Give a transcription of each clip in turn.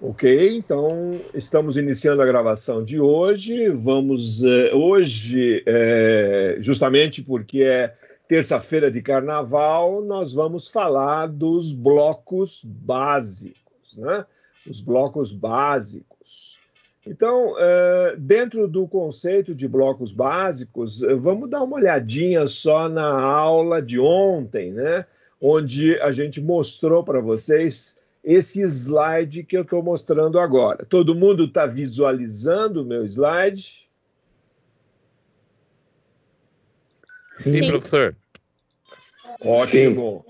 Ok, então estamos iniciando a gravação de hoje. Hoje, justamente porque é terça-feira de carnaval, nós vamos falar dos blocos básicos, né? Os blocos básicos. Então, dentro do conceito de blocos básicos, vamos dar uma olhadinha só na aula de ontem, né? Onde a gente mostrou para vocês esse slide que eu estou mostrando agora. Todo mundo está visualizando o meu slide? Sim, professor. Ótimo.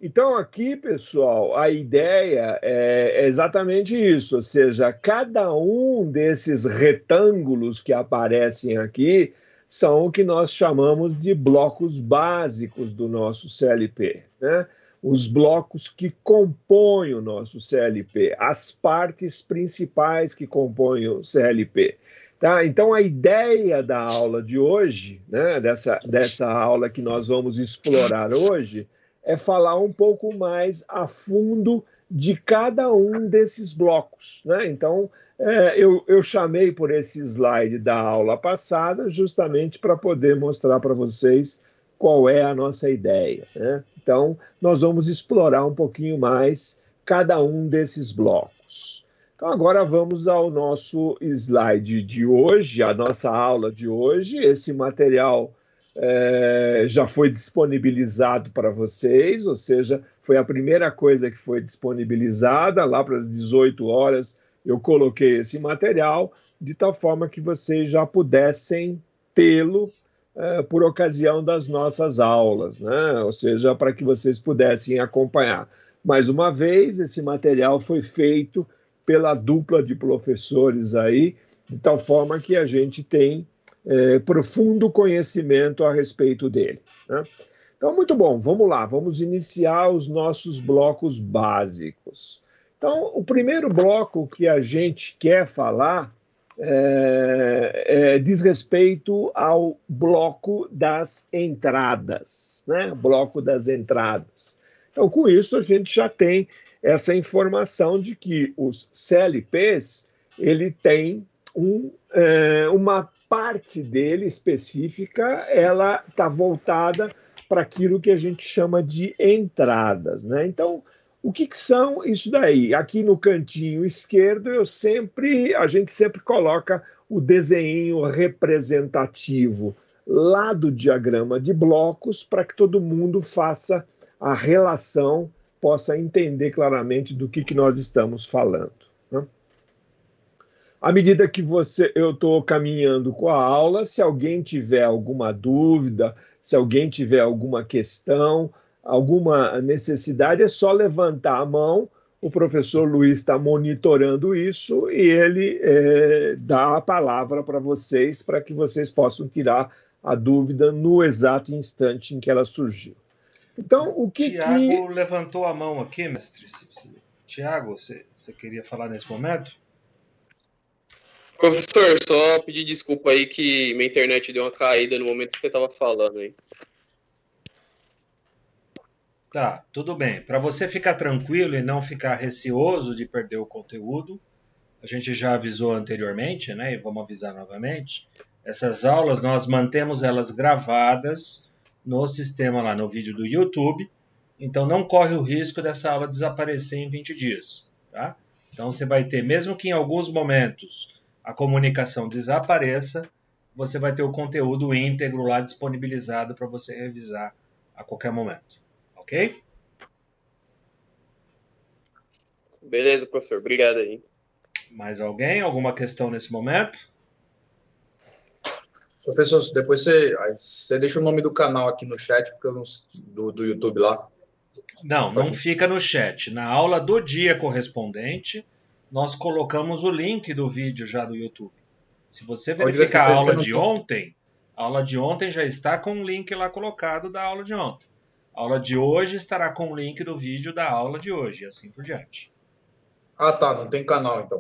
Então, aqui, pessoal, a ideia é exatamente isso, ou seja, cada um desses retângulos que aparecem aqui são o que nós chamamos de blocos básicos do nosso CLP, né? Os blocos que compõem o nosso CLP, as partes principais que compõem o CLP. Tá? Então, a ideia da aula de hoje, né, dessa aula que nós vamos explorar hoje, é falar um pouco mais a fundo de cada um desses blocos, né? Então, eu chamei por esse slide da aula passada justamente para poder mostrar para vocês qual é a nossa ideia, né? Então, nós vamos explorar um pouquinho mais cada um desses blocos. Então, agora vamos ao nosso slide de hoje, a nossa aula de hoje. Esse material já foi disponibilizado para vocês, ou seja, foi a primeira coisa que foi disponibilizada, lá para as 18 horas eu coloquei esse material, de tal forma que vocês já pudessem tê-lo por ocasião das nossas aulas, né? Ou seja, para que vocês pudessem acompanhar. Mais uma vez, esse material foi feito pela dupla de professores aí, de tal forma que a gente tem profundo conhecimento a respeito dele, né? Então, muito bom, vamos lá, vamos iniciar os nossos blocos básicos. Então, o primeiro bloco que a gente quer falar diz respeito ao bloco das entradas, né? Bloco das entradas. Então, com isso, a gente já tem essa informação de que os CLPs, ele tem uma parte dele específica, ela está voltada para aquilo que a gente chama de entradas, né? Então, o que são isso daí? Aqui no cantinho esquerdo, a gente sempre coloca o desenho representativo lá do diagrama de blocos para que todo mundo faça a relação, possa entender claramente do que nós estamos falando, né? À medida que eu estou caminhando com a aula, se alguém tiver alguma dúvida, se alguém tiver alguma questão, alguma necessidade, é só levantar a mão. O professor Luiz está monitorando isso e ele dá a palavra para vocês, para que vocês possam tirar a dúvida no exato instante em que ela surgiu. Então, o que Tiago levantou a mão aqui, mestre. Tiago, você queria falar nesse momento? Professor, só pedir desculpa aí que minha internet deu uma caída no momento que você estava falando aí. Tá, tudo bem. Para você ficar tranquilo e não ficar receoso de perder o conteúdo, a gente já avisou anteriormente, né? E vamos avisar novamente. Essas aulas nós mantemos elas gravadas no sistema lá no vídeo do YouTube. Então não corre o risco dessa aula desaparecer em 20 dias, tá? Então você vai ter, mesmo que em alguns momentos a comunicação desapareça, você vai ter o conteúdo íntegro lá disponibilizado para você revisar a qualquer momento. Ok? Beleza, professor. Obrigado aí. Mais alguém? Alguma questão nesse momento? Professor, depois você deixa o nome do canal aqui no chat, porque do YouTube lá. Não fica no chat. Na aula do dia correspondente, nós colocamos o link do vídeo já do YouTube. Se você verificar a aula de ontem já está com o link lá colocado da aula de ontem. A aula de hoje estará com o link do vídeo da aula de hoje, e assim por diante. Ah, tá. Não tem canal, então.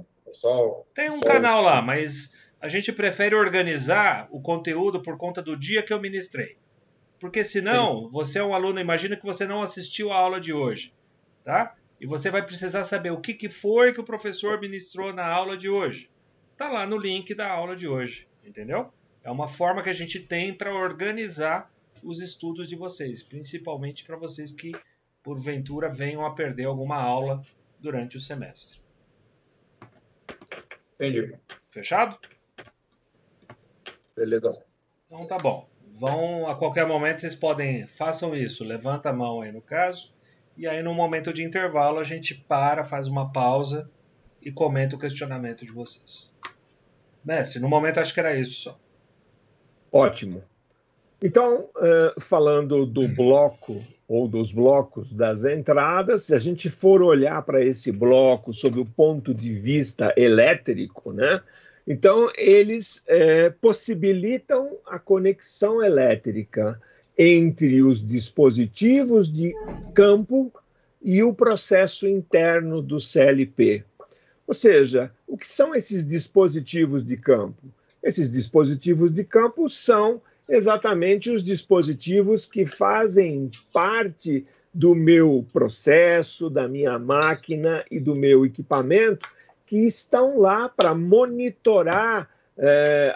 Tem um canal lá, mas a gente prefere organizar o conteúdo por conta do dia que eu ministrei. Porque senão, você é um aluno, imagina que você não assistiu a aula de hoje, tá? e você vai precisar saber o que foi que o professor ministrou na aula de hoje. Está lá no link da aula de hoje, entendeu? É uma forma que a gente tem para organizar os estudos de vocês, principalmente para vocês que, porventura, venham a perder alguma aula durante o semestre. Entendi. Fechado? Beleza. Então tá bom. A qualquer momento vocês façam isso, levanta a mão aí no caso, e aí no momento de intervalo a gente faz uma pausa e comenta o questionamento de vocês. Mestre, no momento acho que era isso só. Ótimo. Então, falando do bloco ou dos blocos das entradas, se a gente for olhar para esse bloco sob o ponto de vista elétrico, né? Então, eles possibilitam a conexão elétrica entre os dispositivos de campo e o processo interno do CLP. Ou seja, o que são esses dispositivos de campo? Esses dispositivos de campo são exatamente os dispositivos que fazem parte do meu processo, da minha máquina e do meu equipamento, que estão lá para monitorar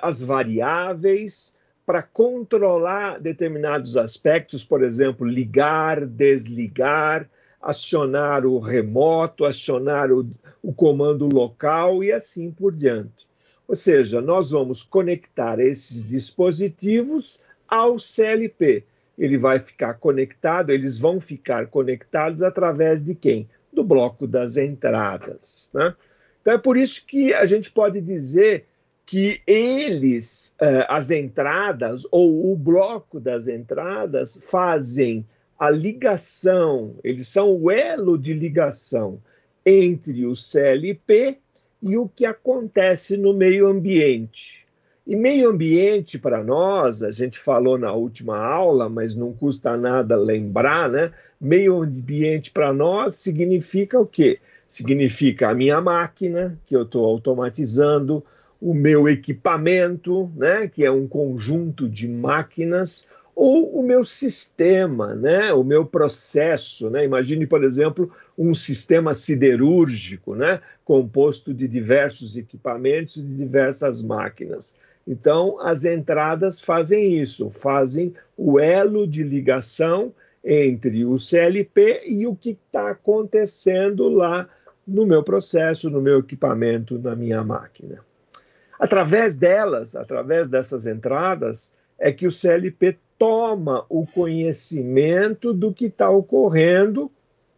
as variáveis, para controlar determinados aspectos, por exemplo, ligar, desligar, acionar o remoto, acionar o comando local e assim por diante. Ou seja, nós vamos conectar esses dispositivos ao CLP. Ele vai ficar conectado, eles vão ficar conectados através de quem? Do bloco das entradas, né? Então é por isso que a gente pode dizer que eles, as entradas ou o bloco das entradas, fazem a ligação, eles são o elo de ligação entre o CLP e o que acontece no meio ambiente. E meio ambiente, para nós, a gente falou na última aula, mas não custa nada lembrar, né? Meio ambiente para nós significa o quê? Significa a minha máquina, que eu estou automatizando, o meu equipamento, né? Que é um conjunto de máquinas, ou o meu sistema, né? O meu processo, né? Imagine, por exemplo, um sistema siderúrgico, né? Composto de diversos equipamentos e de diversas máquinas. Então, as entradas fazem isso, fazem o elo de ligação entre o CLP e o que está acontecendo lá no meu processo, no meu equipamento, na minha máquina. Através delas, através dessas entradas, é que o CLP toma o conhecimento do que está ocorrendo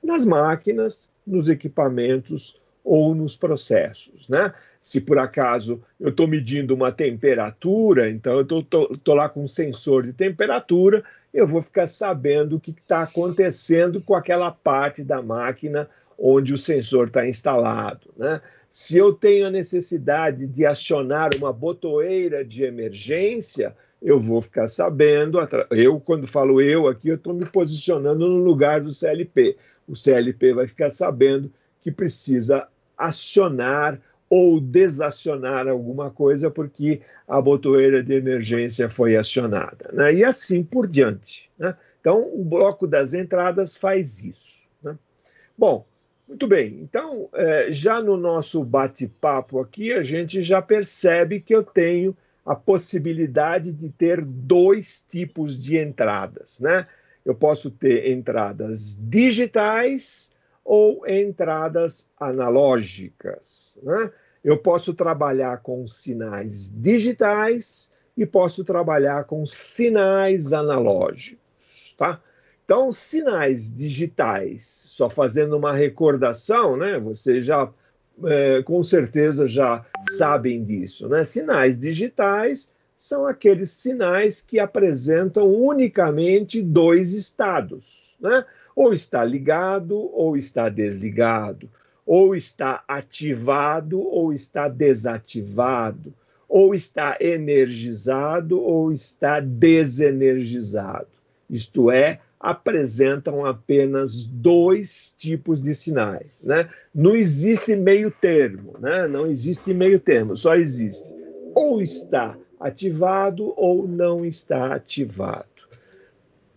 nas máquinas, nos equipamentos ou nos processos, né? Se por acaso eu estou medindo uma temperatura, então eu estou lá com um sensor de temperatura, eu vou ficar sabendo o que está acontecendo com aquela parte da máquina onde o sensor está instalado, né? Se eu tenho a necessidade de acionar uma botoeira de emergência, eu vou ficar sabendo, quando falo eu aqui, eu estou me posicionando no lugar do CLP. O CLP vai ficar sabendo que precisa acionar ou desacionar alguma coisa porque a botoeira de emergência foi acionada, né? E assim por diante, né? Então, o bloco das entradas faz isso, né? Bom, muito bem. Então, já no nosso bate-papo aqui, a gente já percebe que eu tenho a possibilidade de ter dois tipos de entradas, né? Eu posso ter entradas digitais ou entradas analógicas, né? Eu posso trabalhar com sinais digitais e posso trabalhar com sinais analógicos, tá? Então, sinais digitais, só fazendo uma recordação, né? Vocês já, com certeza, já sabem disso, né? Sinais digitais são aqueles sinais que apresentam unicamente dois estados, né? Ou está ligado ou está desligado, ou está ativado ou está desativado, ou está energizado ou está desenergizado. Isto é, apresentam apenas dois tipos de sinais, né? Não existe meio termo, né? Não existe meio termo, só existe ou está ativado ou não está ativado.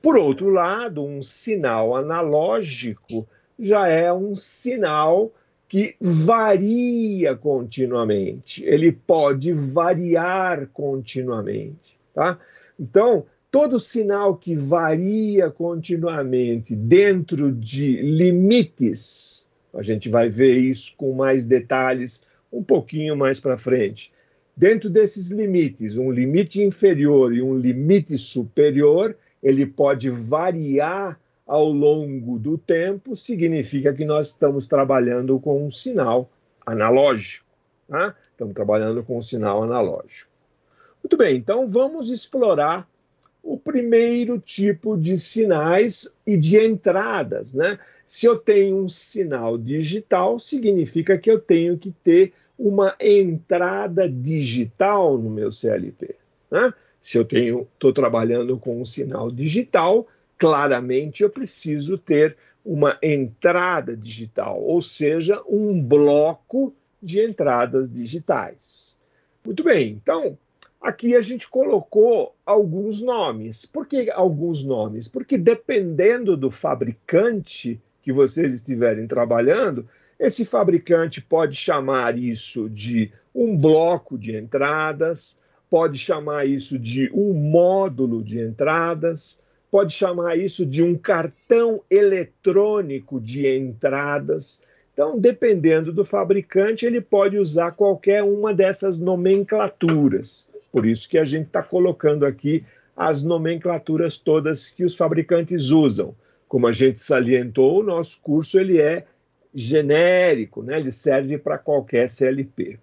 Por outro lado, um sinal analógico já é um sinal que varia continuamente. Ele pode variar continuamente, tá? Então, todo sinal que varia continuamente dentro de limites, a gente vai ver isso com mais detalhes um pouquinho mais para frente. Dentro desses limites, um limite inferior e um limite superior, ele pode variar ao longo do tempo, significa que nós estamos trabalhando com um sinal analógico. Tá? Estamos trabalhando com um sinal analógico. Muito bem, então vamos explorar o primeiro tipo de sinais e de entradas, né? Se eu tenho um sinal digital, significa que eu tenho que ter uma entrada digital no meu CLP, né? Se eu estou trabalhando com um sinal digital, claramente eu preciso ter uma entrada digital, ou seja, um bloco de entradas digitais. Muito bem, então aqui a gente colocou alguns nomes. Por que alguns nomes? Porque dependendo do fabricante que vocês estiverem trabalhando, esse fabricante pode chamar isso de um bloco de entradas, pode chamar isso de um módulo de entradas, pode chamar isso de um cartão eletrônico de entradas. Então, dependendo do fabricante, ele pode usar qualquer uma dessas nomenclaturas. Por isso que a gente está colocando aqui as nomenclaturas todas que os fabricantes usam. Como a gente salientou, o nosso curso ele é genérico, né? Ele serve para qualquer CLP.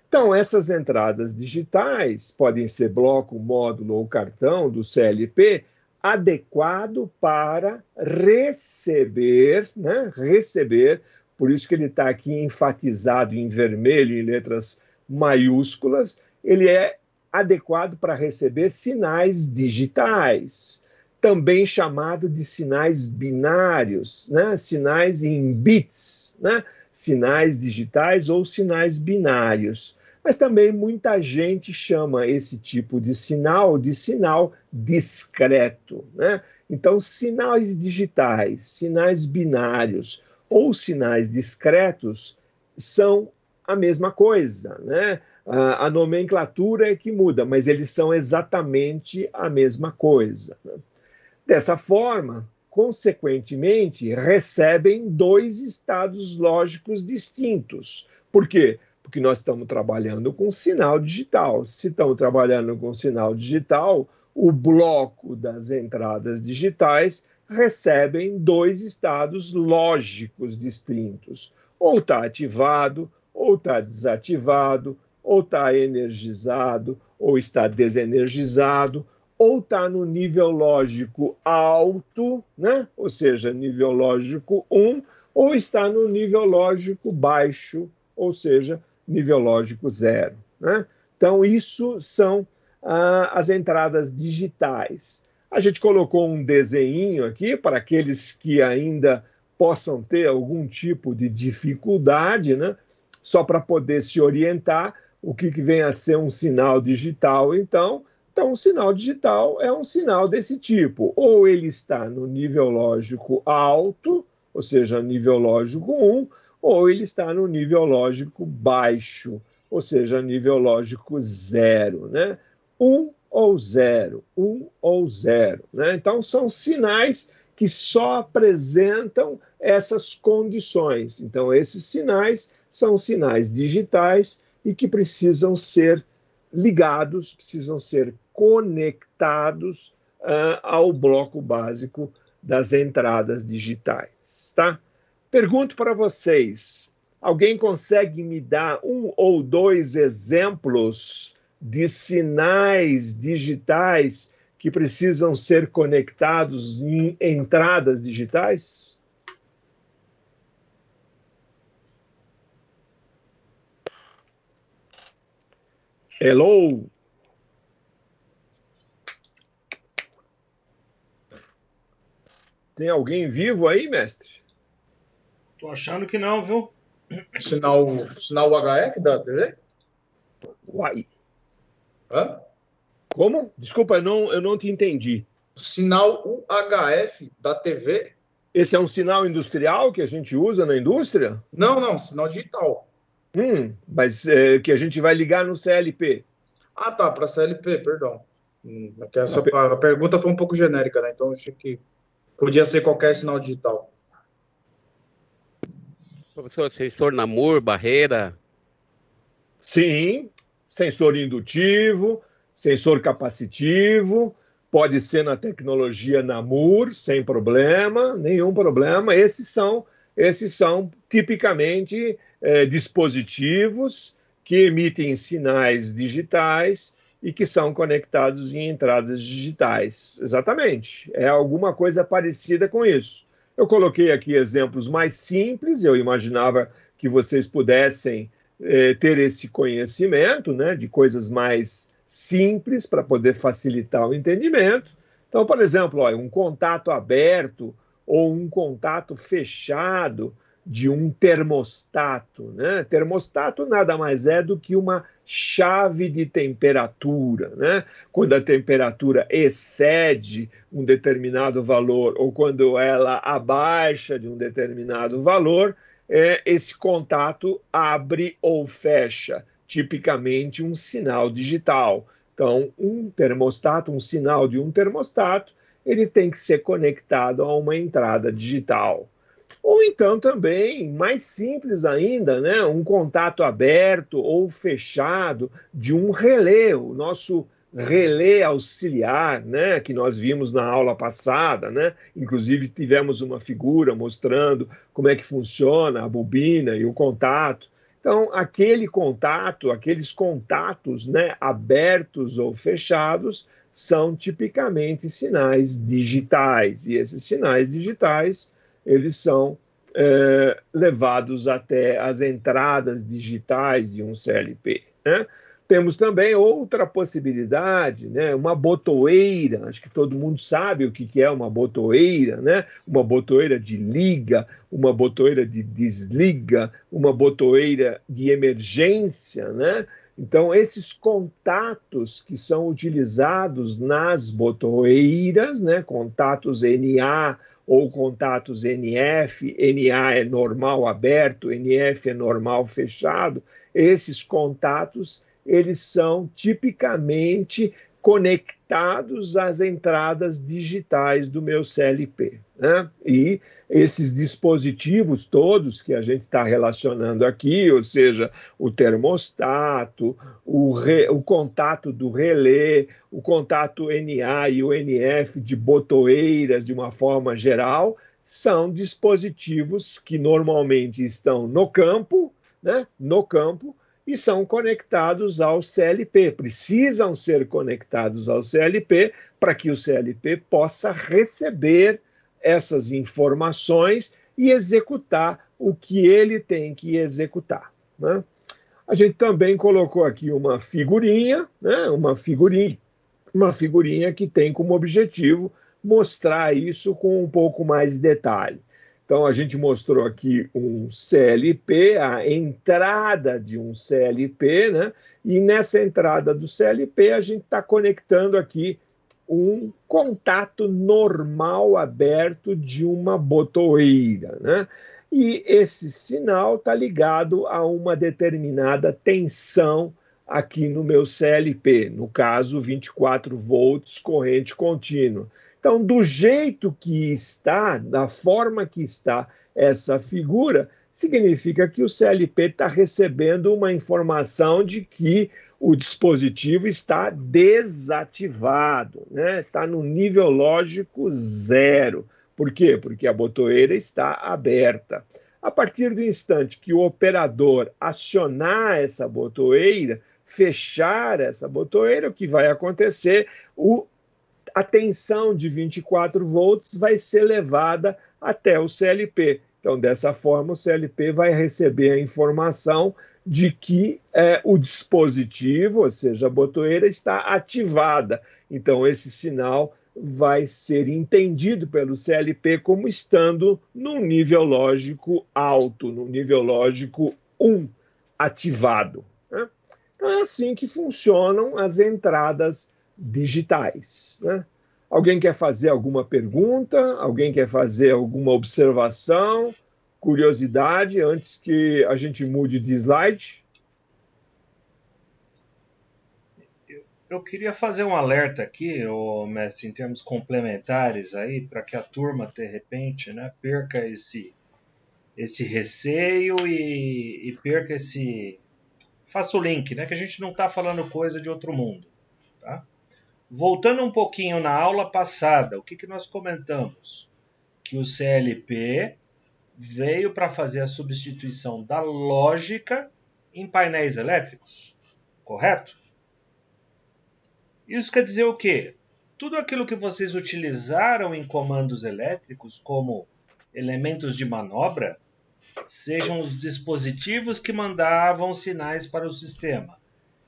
Então, essas entradas digitais podem ser bloco, módulo ou cartão do CLP, adequado para receber, né? Receber, por isso que ele está aqui enfatizado em vermelho, em letras maiúsculas, ele é adequado para receber sinais digitais, também chamado de sinais binários, né? Sinais em bits, né? Sinais digitais ou sinais binários. Mas também muita gente chama esse tipo de sinal discreto, né? Então, sinais digitais, sinais binários ou sinais discretos são a mesma coisa, né? A nomenclatura é que muda, mas eles são exatamente a mesma coisa. Né? Dessa forma, consequentemente, recebem dois estados lógicos distintos. Por quê? Porque nós estamos trabalhando com sinal digital. Se estamos trabalhando com sinal digital, o bloco das entradas digitais recebem dois estados lógicos distintos. Ou está ativado, ou está desativado, ou está energizado, ou está desenergizado, ou está no nível lógico alto, né? Ou seja, nível lógico 1, ou está no nível lógico baixo, ou seja, nível lógico 0. Né? Então, isso são as entradas digitais. A gente colocou um desenho aqui para aqueles que ainda possam ter algum tipo de dificuldade, né? Só para poder se orientar o que vem a ser um sinal digital, então um sinal digital é um sinal desse tipo. Ou ele está no nível lógico alto, ou seja, nível lógico 1, ou ele está no nível lógico baixo, ou seja, nível lógico 0, né? 1 ou 0, 1 ou 0. Né? Então, são sinais que só apresentam essas condições. Então, esses sinais são sinais digitais e que precisam ser ligados, precisam ser conectados ao bloco básico das entradas digitais. Tá? Pergunto para vocês, alguém consegue me dar um ou dois exemplos de sinais digitais que precisam ser conectados em entradas digitais? Hello? Tem alguém vivo aí, mestre? Tô achando que não, viu? Sinal UHF da TV? Uai. Hã? Como? Desculpa, eu não te entendi. Sinal UHF da TV? Esse é um sinal industrial que a gente usa na indústria? Não, sinal digital. Mas que a gente vai ligar no CLP. Ah, tá, para CLP, perdão. A pergunta foi um pouco genérica, né? Então eu achei que podia ser qualquer sinal digital. Professor, sensor NAMUR, barreira? Sim, sensor indutivo, sensor capacitivo, pode ser na tecnologia NAMUR, sem problema, nenhum problema. Esses são tipicamente dispositivos que emitem sinais digitais e que são conectados em entradas digitais. Exatamente, é alguma coisa parecida com isso. Eu coloquei aqui exemplos mais simples, eu imaginava que vocês pudessem ter esse conhecimento, né, de coisas mais simples para poder facilitar o entendimento. Então, por exemplo, um contato aberto ou um contato fechado de um termostato, né? Termostato nada mais é do que uma chave de temperatura, né? Quando a temperatura excede um determinado valor ou quando ela abaixa de um determinado valor, esse contato abre ou fecha, tipicamente um sinal digital. Então, um termostato, um sinal de um termostato, ele tem que ser conectado a uma entrada digital. Ou então também, mais simples ainda, né, um contato aberto ou fechado de um relé, o nosso relé auxiliar, né, que nós vimos na aula passada, né? Inclusive tivemos uma figura mostrando como é que funciona a bobina e o contato. Então, aquele contato, aqueles contatos, né, abertos ou fechados, são tipicamente sinais digitais. E esses sinais digitais, eles são levados até as entradas digitais de um CLP, né? Temos também outra possibilidade, né? Uma botoeira, acho que todo mundo sabe o que é uma botoeira, né? Uma botoeira de liga, uma botoeira de desliga, uma botoeira de emergência, né? Então, esses contatos que são utilizados nas botoeiras, né? Contatos NA ou contatos NF, NA é normal aberto, NF é normal fechado, esses contatos eles são tipicamente conectados às entradas digitais do meu CLP, né? E esses dispositivos todos que a gente está relacionando aqui, ou seja, o termostato, o contato do relé, o contato NA e o NF de botoeiras de uma forma geral, são dispositivos que normalmente estão no campo, né? No campo, e são conectados ao CLP, precisam ser conectados ao CLP para que o CLP possa receber essas informações e executar o que ele tem que executar, né? A gente também colocou aqui uma figurinha, né? Uma figurinha que tem como objetivo mostrar isso com um pouco mais de detalhe. Então, a gente mostrou aqui um CLP, a entrada de um CLP, né? E nessa entrada do CLP, a gente está conectando aqui um contato normal aberto de uma botoeira, né? E esse sinal está ligado a uma determinada tensão aqui no meu CLP, no caso 24 volts corrente contínua. Então, do jeito que está, da forma que está essa figura, significa que o CLP está recebendo uma informação de que o dispositivo está desativado, né? Está no nível lógico 0. Por quê? Porque a botoeira está aberta. A partir do instante que o operador acionar essa botoeira, fechar essa botoeira, o que vai acontecer? A tensão de 24 volts vai ser levada até o CLP. Então, dessa forma, o CLP vai receber a informação de que o dispositivo, ou seja, a botoeira, está ativada. Então, esse sinal vai ser entendido pelo CLP como estando num nível lógico alto, no nível lógico 1, ativado, né? Então, é assim que funcionam as entradas digitais, né? Alguém quer fazer alguma pergunta? Alguém quer fazer alguma observação, curiosidade, antes que a gente mude de slide? Eu queria fazer um alerta aqui, mestre, em termos complementares aí, para que a turma, de repente, né, perca esse receio e perca esse... Faça o link, né, que a gente não está falando coisa de outro mundo. Tá? Voltando um pouquinho na aula passada, o que nós comentamos? Que o CLP veio para fazer a substituição da lógica em painéis elétricos, correto? Isso quer dizer o quê? Tudo aquilo que vocês utilizaram em comandos elétricos como elementos de manobra, sejam os dispositivos que mandavam sinais para o sistema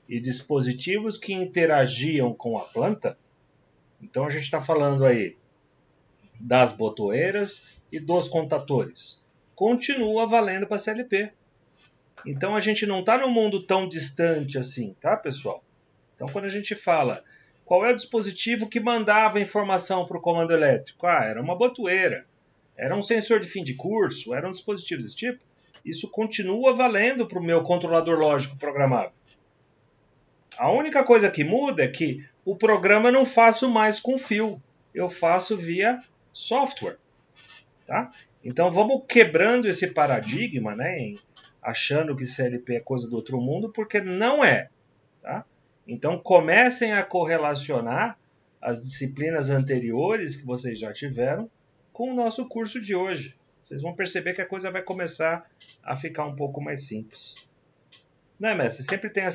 e dispositivos que interagiam com a planta, então a gente está falando aí das botoeiras e dos contatores, continua valendo para CLP. Então a gente não está num mundo tão distante assim, tá, pessoal? Então quando a gente fala qual é o dispositivo que mandava informação para o comando elétrico, era uma botoeira, era um sensor de fim de curso, era um dispositivo desse tipo, isso continua valendo para o meu controlador lógico programável. A única coisa que muda é que o programa não faço mais com fio, eu faço via software. Tá? Então vamos quebrando esse paradigma, né, achando que CLP é coisa do outro mundo, porque não é. Tá? Então comecem a correlacionar as disciplinas anteriores que vocês já tiveram com o nosso curso de hoje. Vocês vão perceber que a coisa vai começar a ficar um pouco mais simples. Não é, mestre? Sempre tem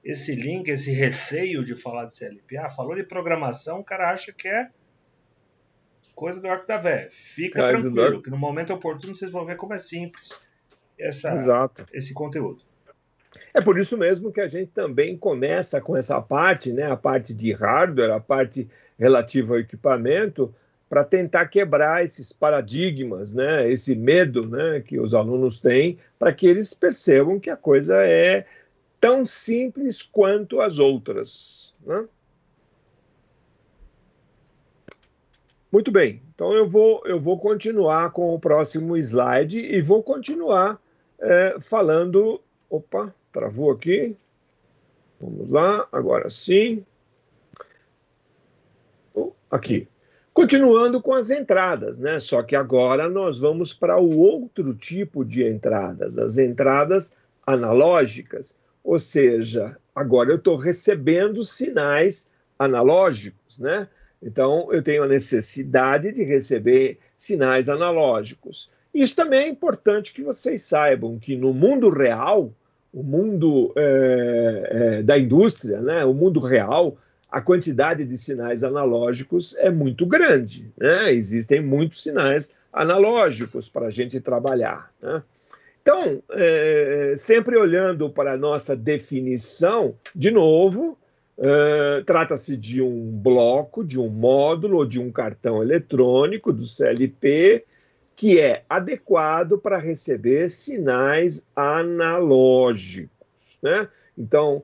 esse link, esse receio de falar de CLP. Falou de programação, o cara acha que é coisa do arco da véia. Fica tranquilo, que no momento oportuno vocês vão ver como é simples esse conteúdo. É por isso mesmo que a gente também começa com essa parte, né, a parte de hardware, a parte relativa ao equipamento, para tentar quebrar esses paradigmas, né, esse medo, né, que os alunos têm, para que eles percebam que a coisa é tão simples quanto as outras. Né? Muito bem, então eu vou continuar com o próximo slide e vou continuar falando... Opa, travou aqui. Vamos lá, agora sim. Aqui. Continuando com as entradas, né? Só que agora nós vamos para o outro tipo de entradas, as entradas analógicas. Ou seja, agora eu estou recebendo sinais analógicos, né? Então, eu tenho a necessidade de receber sinais analógicos. Isso também é importante que vocês saibam que no mundo real, o mundo da indústria, né, o mundo real, a quantidade de sinais analógicos é muito grande. Né? Existem muitos sinais analógicos para a gente trabalhar. Né? Então, sempre olhando para a nossa definição, de novo, trata-se de um bloco, de um módulo ou de um cartão eletrônico do CLP que é adequado para receber sinais analógicos. Né? Então,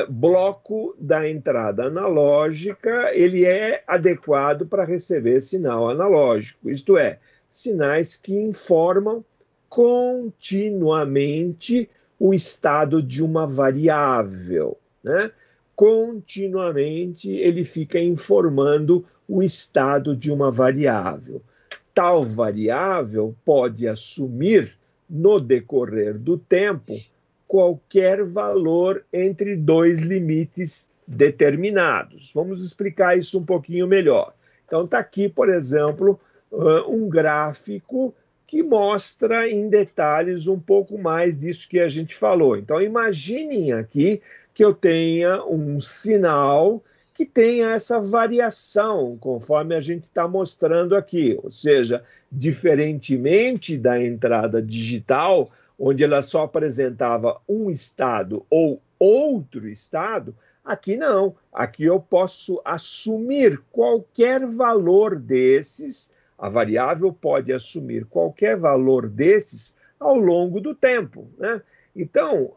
bloco da entrada analógica, ele é adequado para receber sinal analógico, isto é, sinais que informam continuamente o estado de uma variável. Né? Continuamente ele fica informando o estado de uma variável. Tal variável pode assumir, no decorrer do tempo, qualquer valor entre dois limites determinados. Vamos explicar isso um pouquinho melhor. Então, está aqui, por exemplo, um gráfico que mostra em detalhes um pouco mais disso que a gente falou. Então, imaginem aqui que eu tenha um sinal que tenha essa variação, conforme a gente está mostrando aqui. Ou seja, diferentemente da entrada digital, onde ela só apresentava um estado ou outro estado, aqui não. Aqui eu posso assumir qualquer valor desses, a variável pode assumir qualquer valor desses ao longo do tempo. Né? Então,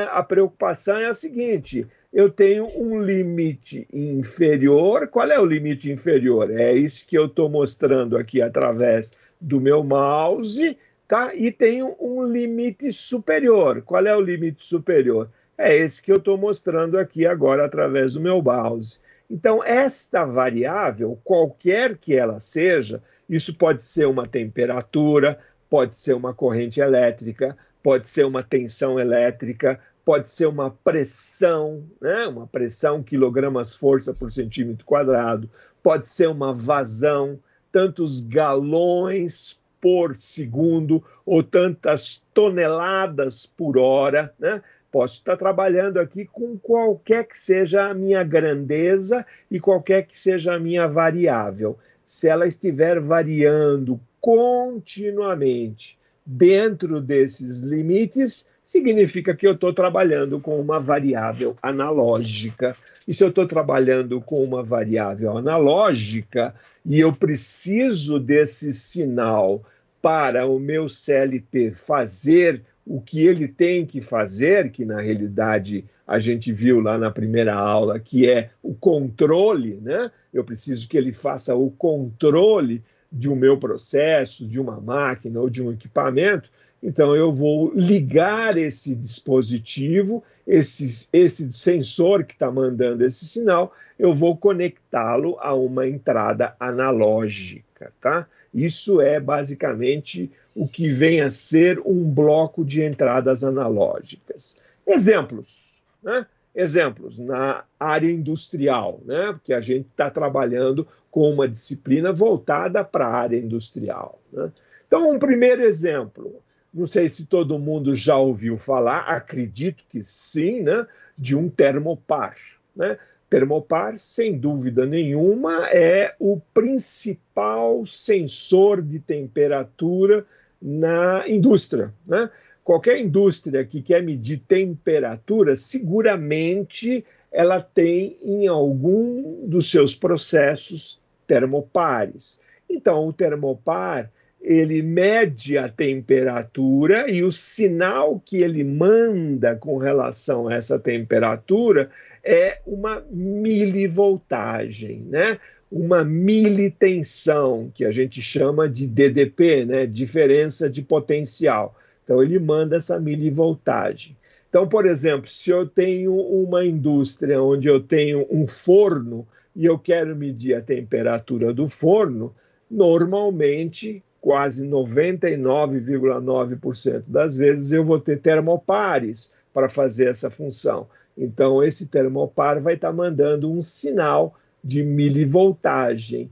a preocupação é a seguinte: eu tenho um limite inferior. Qual é o limite inferior? É isso que eu estou mostrando aqui através do meu mouse, tá? E tenho um limite superior. Qual é o limite superior? É esse que eu estou mostrando aqui agora através do meu mouse. Então, esta variável, qualquer que ela seja, isso pode ser uma temperatura, pode ser uma corrente elétrica, pode ser uma tensão elétrica, pode ser uma pressão, né? Uma pressão quilogramas-força por centímetro quadrado, pode ser uma vazão, tantos galões por segundo ou tantas toneladas por hora, né? Posso estar trabalhando aqui com qualquer que seja a minha grandeza e qualquer que seja a minha variável. Se ela estiver variando continuamente dentro desses limites, significa que eu estou trabalhando com uma variável analógica. E se eu estou trabalhando com uma variável analógica e eu preciso desse sinal para o meu CLP fazer o que ele tem que fazer, que na realidade a gente viu lá na primeira aula, que é o controle, né? Eu preciso que ele faça o controle de um meu processo, de uma máquina ou de um equipamento. Então eu vou ligar esse dispositivo, esse sensor que está mandando esse sinal, eu vou conectá-lo a uma entrada analógica, tá? Isso é basicamente o que vem a ser um bloco de entradas analógicas. Exemplos, né? Exemplos na área industrial, né? Porque a gente está trabalhando com uma disciplina voltada para a área industrial, né? Então, um primeiro exemplo, não sei se todo mundo já ouviu falar, acredito que sim, né? De um termopar, né? Termopar, sem dúvida nenhuma, é o principal sensor de temperatura na indústria, né? Qualquer indústria que quer medir temperatura, seguramente ela tem em algum dos seus processos termopares. Então, o termopar, ele mede a temperatura e o sinal que ele manda com relação a essa temperatura é uma milivoltagem, né? Uma militensão, que a gente chama de DDP, né? Diferença de potencial. Então, ele manda essa milivoltagem. Então, por exemplo, se eu tenho uma indústria onde eu tenho um forno e eu quero medir a temperatura do forno, normalmente, quase 99,9% das vezes, eu vou ter termopares para fazer essa função. Então, esse termopar vai estar mandando um sinal de milivoltagem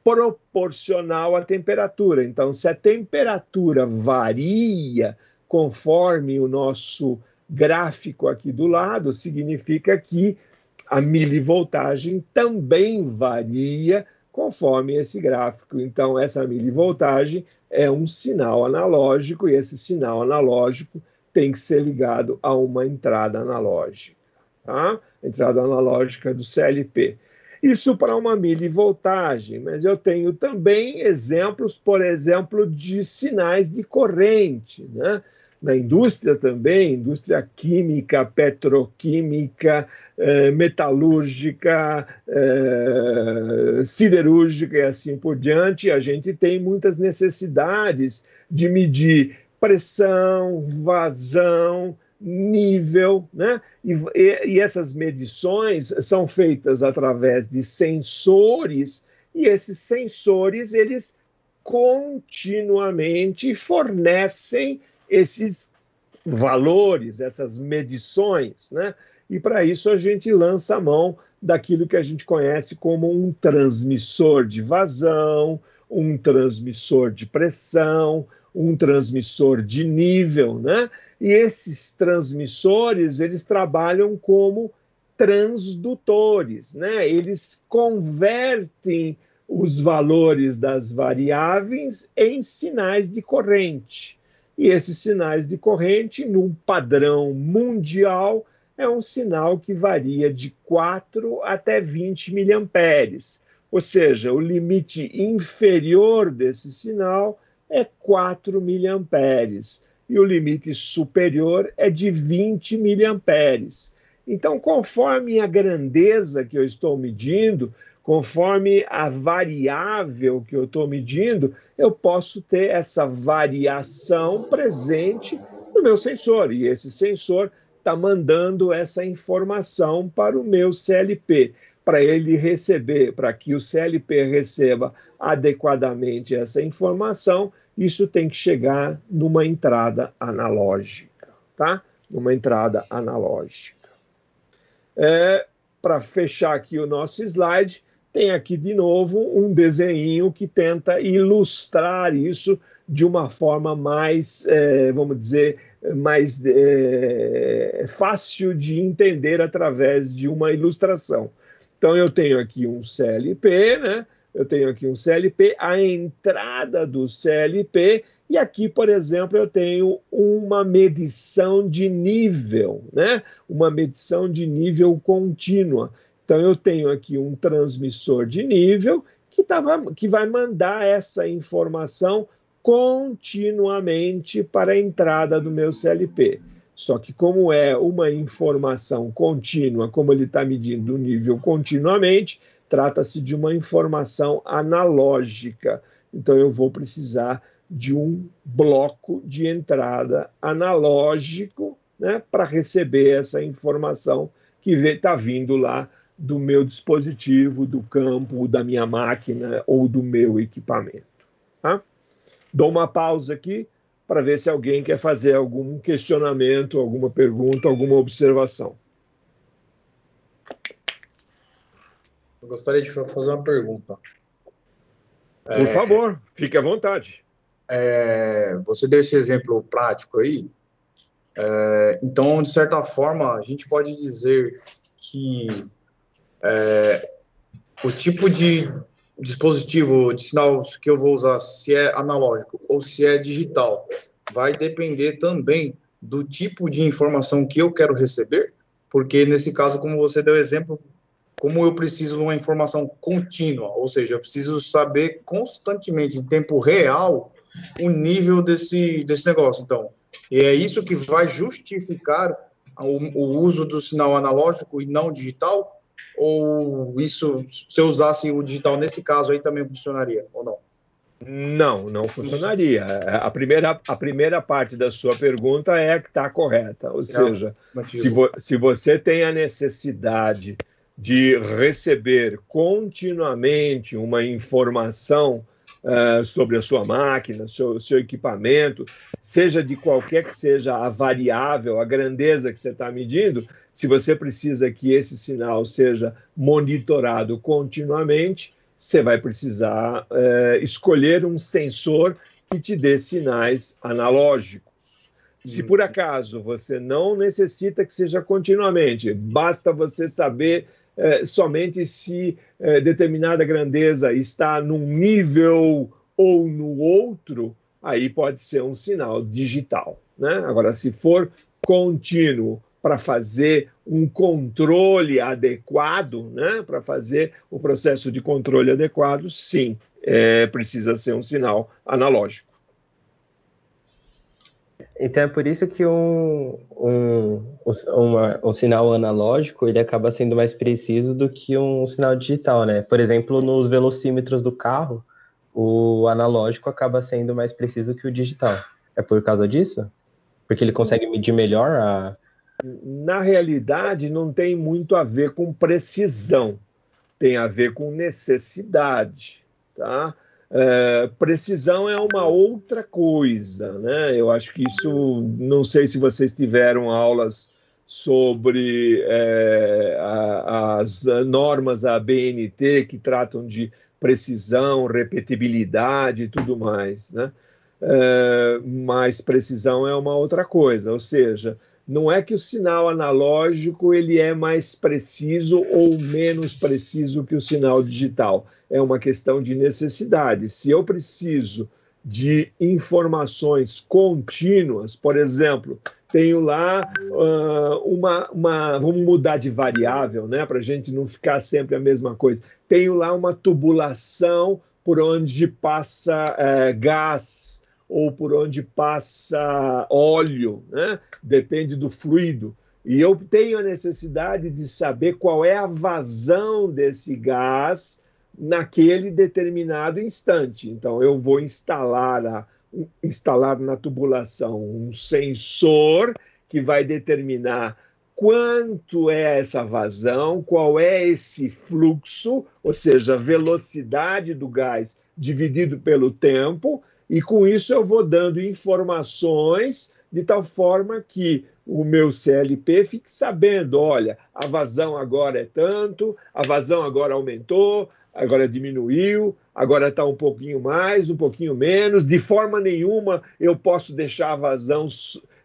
proporcional à temperatura. Então, se a temperatura varia conforme o nosso gráfico aqui do lado, significa que a milivoltagem também varia conforme esse gráfico. Então, essa milivoltagem é um sinal analógico e esse sinal analógico tem que ser ligado a uma entrada analógica. Tá? Entrada analógica do CLP. Isso para uma milivoltagem, mas eu tenho também exemplos, por exemplo, de sinais de corrente, né? Na indústria também, indústria química, petroquímica, metalúrgica, siderúrgica e assim por diante, a gente tem muitas necessidades de medir pressão, vazão, nível, né? E essas medições são feitas através de sensores, e esses sensores, eles continuamente fornecem esses valores, essas medições, né? E para isso a gente lança a mão daquilo que a gente conhece como um transmissor de vazão, um transmissor de pressão, um transmissor de nível, né? E esses transmissores, eles trabalham como transdutores, né? Eles convertem os valores das variáveis em sinais de corrente. E esses sinais de corrente, num padrão mundial, é um sinal que varia de 4 até 20 miliamperes. Ou seja, o limite inferior desse sinal é 4 miliamperes. e o limite superior é de 20 miliamperes. Então, conforme a grandeza que eu estou medindo, conforme a variável que eu estou medindo, eu posso ter essa variação presente no meu sensor. E esse sensor está mandando essa informação para o meu CLP, para ele receber, para que o CLP receba adequadamente essa informação, isso tem que chegar numa entrada analógica, tá? Numa entrada analógica. Para fechar aqui o nosso slide, tem aqui de novo um desenho que tenta ilustrar isso de uma forma mais, vamos dizer, mais fácil de entender através de uma ilustração. Então, eu tenho aqui um CLP, né? Eu tenho aqui um CLP, a entrada do CLP, e aqui, por exemplo, eu tenho uma medição de nível, né? Uma medição de nível contínua. Então, eu tenho aqui um transmissor de nível que vai mandar essa informação continuamente para a entrada do meu CLP. Só que como é uma informação contínua, como ele está medindo o nível continuamente, trata-se de uma informação analógica. Então, eu vou precisar de um bloco de entrada analógico, né, para receber essa informação que está vindo lá do meu dispositivo, do campo, da minha máquina ou do meu equipamento. Tá? Dou uma pausa aqui para ver se alguém quer fazer algum questionamento, alguma pergunta, alguma observação. Eu gostaria de fazer uma pergunta. Por favor, fique à vontade. Você deu esse exemplo prático aí. Então, de certa forma, a gente pode dizer que o tipo de dispositivo de sinal que eu vou usar, se é analógico ou se é digital, vai depender também do tipo de informação que eu quero receber, porque nesse caso, como você deu exemplo, como eu preciso de uma informação contínua, ou seja, eu preciso saber constantemente, em tempo real, o nível desse negócio. Então, e é isso que vai justificar o uso do sinal analógico e não digital? Ou isso, se eu usasse o digital nesse caso aí, também funcionaria, ou não? Não funcionaria. A primeira parte da sua pergunta é a que está correta. Ou seja, se você tem a necessidade de receber continuamente uma informação sobre a sua máquina, seu equipamento, seja de qualquer que seja a variável, a grandeza que você está medindo, se você precisa que esse sinal seja monitorado continuamente, você vai precisar escolher um sensor que te dê sinais analógicos. Se por acaso você não necessita que seja continuamente, basta você saber somente se determinada grandeza está num nível ou no outro, aí pode ser um sinal digital, né? Agora, se for contínuo para fazer um controle adequado, né? Para fazer o processo de controle adequado, sim, precisa ser um sinal analógico. Então é por isso que um sinal analógico ele acaba sendo mais preciso do que um sinal digital, né? Por exemplo, nos velocímetros do carro, o analógico acaba sendo mais preciso que o digital. É por causa disso? Porque ele consegue medir melhor a... Na realidade, não tem muito a ver com precisão, tem a ver com necessidade, tá? Precisão é uma outra coisa, né? Eu acho que isso, não sei se vocês tiveram aulas sobre as normas da ABNT que tratam de precisão, repetibilidade e tudo mais, né? Mas precisão é uma outra coisa, ou seja, não é que o sinal analógico ele é mais preciso ou menos preciso que o sinal digital. É uma questão de necessidade. Se eu preciso de informações contínuas, por exemplo, tenho lá vamos mudar de variável, né, para a gente não ficar sempre a mesma coisa. Tenho lá uma tubulação por onde passa gás ou por onde passa óleo, né? Depende do fluido. E eu tenho a necessidade de saber qual é a vazão desse gás naquele determinado instante. Então, eu vou instalar na tubulação um sensor que vai determinar quanto é essa vazão, qual é esse fluxo, ou seja, a velocidade do gás dividido pelo tempo, e com isso eu vou dando informações de tal forma que o meu CLP fique sabendo, olha, a vazão agora é tanto, a vazão agora aumentou, agora diminuiu, agora está um pouquinho mais, um pouquinho menos. De forma nenhuma eu posso deixar a vazão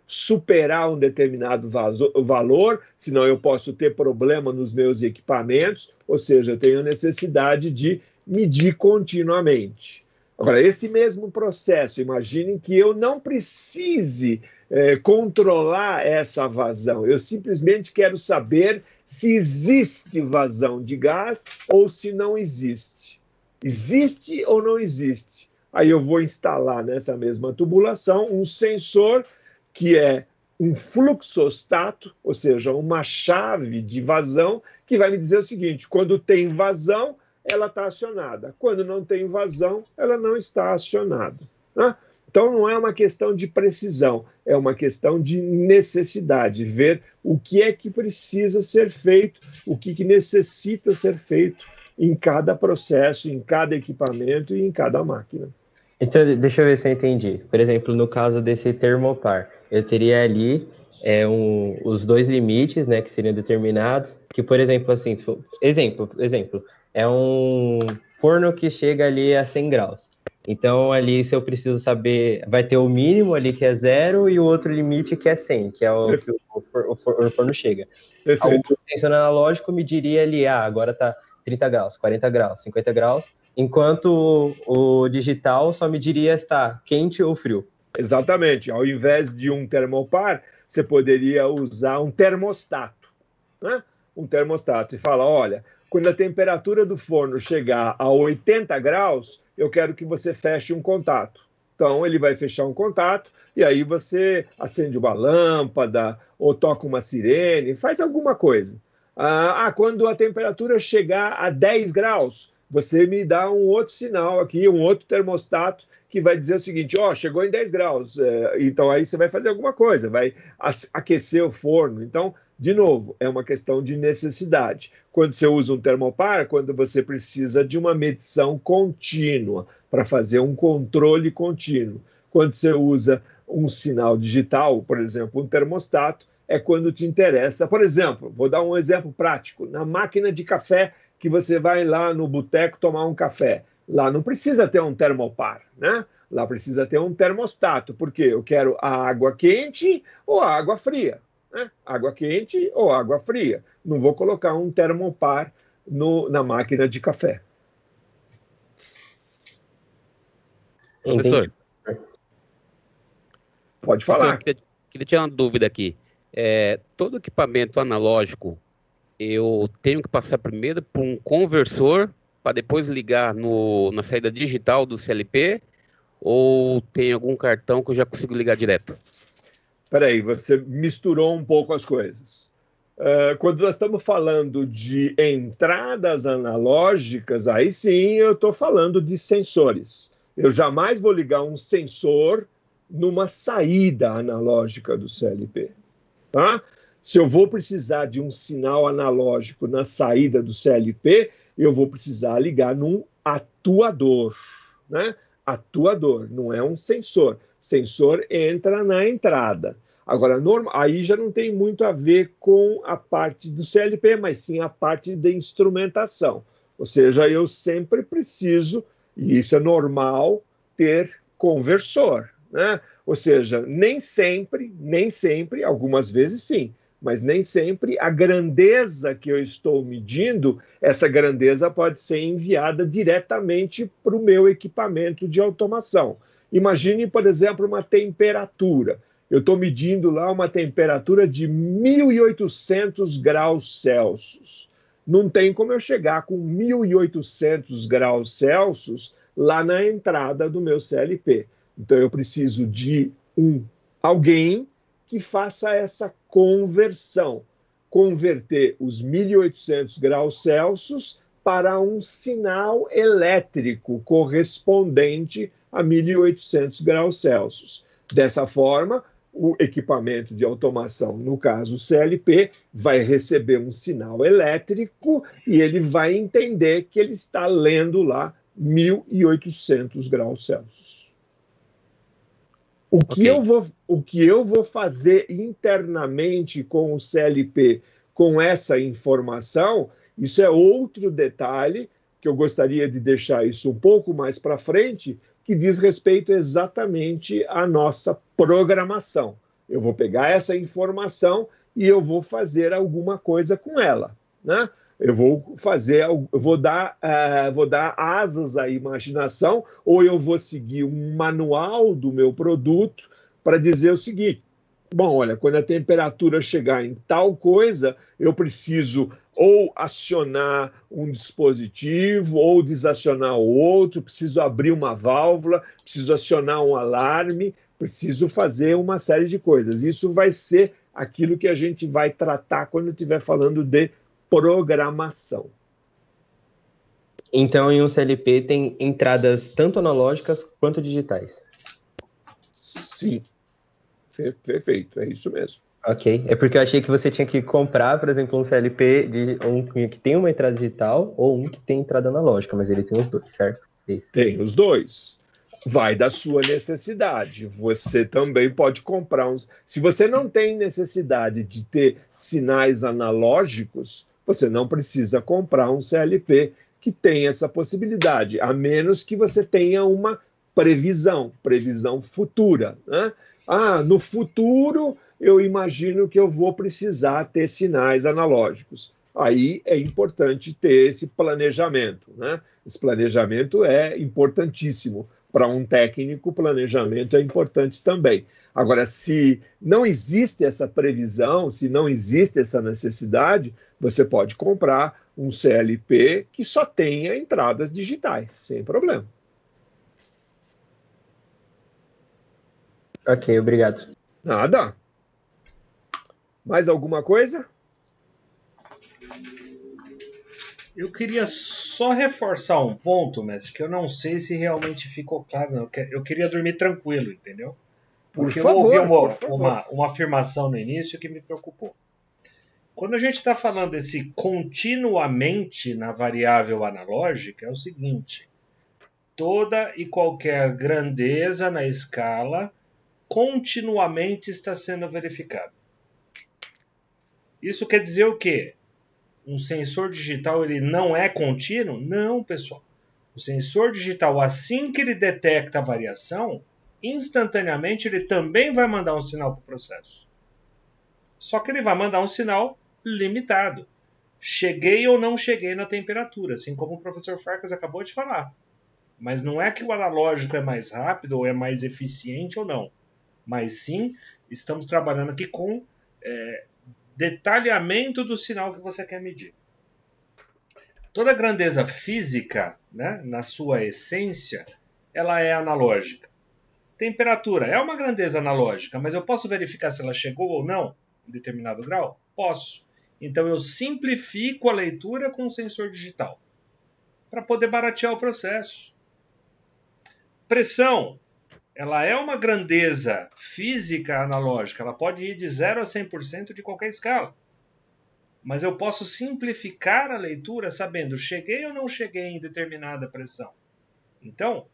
superar um determinado valor, senão eu posso ter problema nos meus equipamentos, ou seja, eu tenho necessidade de medir continuamente. Agora, esse mesmo processo, imaginem que eu não precise controlar essa vazão, eu simplesmente quero saber se existe vazão de gás ou se não existe. Existe ou não existe? Aí eu vou instalar nessa mesma tubulação um sensor que é um fluxostato, ou seja, uma chave de vazão, que vai me dizer o seguinte: quando tem vazão, ela está acionada. Quando não tem vazão, ela não está acionada. Né? Então, não é uma questão de precisão, é uma questão de necessidade, ver o que é que precisa ser feito, o que necessita ser feito em cada processo, em cada equipamento e em cada máquina. Então, deixa eu ver se eu entendi. Por exemplo, no caso desse termopar, eu teria ali os dois limites, né, que seriam determinados, que, por exemplo, assim, exemplo, é um forno que chega ali a 100 graus. Então, ali, se eu preciso saber, vai ter o mínimo ali, que é 0, e o outro limite, que é 100, que é o que o forno chega. O sensor analógico me diria ali, agora está 30 graus, 40 graus, 50 graus, enquanto o digital só me diria se está quente ou frio. Exatamente. Ao invés de um termopar, você poderia usar um termostato, né? Um termostato. E fala, olha, quando a temperatura do forno chegar a 80 graus, eu quero que você feche um contato. Então, ele vai fechar um contato e aí você acende uma lâmpada ou toca uma sirene, faz alguma coisa. Quando a temperatura chegar a 10 graus, você me dá um outro sinal aqui, um outro termostato, que vai dizer o seguinte, chegou em 10 graus, então aí você vai fazer alguma coisa, vai aquecer o forno. Então, de novo, é uma questão de necessidade. Quando você usa um termopar, quando você precisa de uma medição contínua, para fazer um controle contínuo. Quando você usa um sinal digital, por exemplo, um termostato, é quando te interessa. Por exemplo, vou dar um exemplo prático, na máquina de café, que você vai lá no boteco tomar um café. Lá não precisa ter um termopar, né? Lá precisa ter um termostato, porque eu quero a água quente ou a água fria, né? Água quente ou água fria. Não vou colocar um termopar na máquina de café. Professor, pode falar. Queria tirar uma dúvida aqui. Todo equipamento analógico, eu tenho que passar primeiro por um conversor para depois ligar na saída digital do CLP, ou tem algum cartão que eu já consigo ligar direto? Espera aí, você misturou um pouco as coisas. Quando nós estamos falando de entradas analógicas, aí sim eu estou falando de sensores. Eu jamais vou ligar um sensor numa saída analógica do CLP. Tá? Se eu vou precisar de um sinal analógico na saída do CLP, eu vou precisar ligar num atuador, né? Atuador, não é um sensor. Sensor entra na entrada. Agora, aí já não tem muito a ver com a parte do CLP, mas sim a parte da instrumentação. Ou seja, eu sempre preciso, e isso é normal, ter conversor, né? Ou seja, nem sempre, algumas vezes sim, mas nem sempre a grandeza que eu estou medindo, essa grandeza pode ser enviada diretamente para o meu equipamento de automação. Imagine, por exemplo, uma temperatura. Eu estou medindo lá uma temperatura de 1.800 graus Celsius. Não tem como eu chegar com 1.800 graus Celsius lá na entrada do meu CLP. Então, eu preciso de alguém que faça essa conversão, converter os 1.800 graus Celsius para um sinal elétrico correspondente a 1.800 graus Celsius. Dessa forma, o equipamento de automação, no caso o CLP, vai receber um sinal elétrico e ele vai entender que ele está lendo lá 1.800 graus Celsius. O que eu vou fazer internamente com o CLP, com essa informação, isso é outro detalhe que eu gostaria de deixar isso um pouco mais para frente, que diz respeito exatamente à nossa programação. Eu vou pegar essa informação e eu vou fazer alguma coisa com ela, né? Eu vou dar asas à imaginação, ou eu vou seguir um manual do meu produto para dizer o seguinte: bom, olha, quando a temperatura chegar em tal coisa, eu preciso ou acionar um dispositivo ou desacionar o outro, preciso abrir uma válvula, preciso acionar um alarme, preciso fazer uma série de coisas. Isso vai ser aquilo que a gente vai tratar quando estiver falando de programação. Então, em um CLP tem entradas tanto analógicas quanto digitais. Sim. Perfeito, é isso mesmo. Ok, é porque eu achei que você tinha que comprar, por exemplo, um CLP que tem uma entrada digital ou um que tem entrada analógica, mas ele tem os dois, certo? Isso. Tem os dois. Vai da sua necessidade. Você também pode comprar uns. Se você não tem necessidade de ter sinais analógicos, você não precisa comprar um CLP que tem essa possibilidade, a menos que você tenha uma previsão futura, né? No futuro eu imagino que eu vou precisar ter sinais analógicos. Aí é importante ter esse planejamento, né? Esse planejamento é importantíssimo. Para um técnico, planejamento é importante também. Agora, se não existe essa previsão, se não existe essa necessidade, você pode comprar um CLP que só tenha entradas digitais, sem problema. Ok, obrigado. Nada. Mais alguma coisa? Eu queria só reforçar um ponto, mestre, que eu não sei se realmente ficou claro. Não. Eu queria dormir tranquilo, entendeu? Porque eu ouvi uma afirmação no início que me preocupou. Quando a gente está falando desse continuamente na variável analógica, é o seguinte: toda e qualquer grandeza na escala continuamente está sendo verificada. Isso quer dizer o quê? Um sensor digital ele não é contínuo? Não, pessoal. O sensor digital, assim que ele detecta a variação, instantaneamente ele também vai mandar um sinal para o processo. Só que ele vai mandar um sinal limitado. Cheguei ou não cheguei na temperatura, assim como o professor Farkas acabou de falar. Mas não é que o analógico é mais rápido ou é mais eficiente ou não. Mas sim, estamos trabalhando aqui com detalhamento do sinal que você quer medir. Toda grandeza física, né, na sua essência, ela é analógica. Temperatura é uma grandeza analógica, mas eu posso verificar se ela chegou ou não em determinado grau? Posso. Então eu simplifico a leitura com o sensor digital para poder baratear o processo. Pressão, ela é uma grandeza física analógica, ela pode ir de 0 a 100% de qualquer escala. Mas eu posso simplificar a leitura sabendo cheguei ou não cheguei em determinada pressão. Então,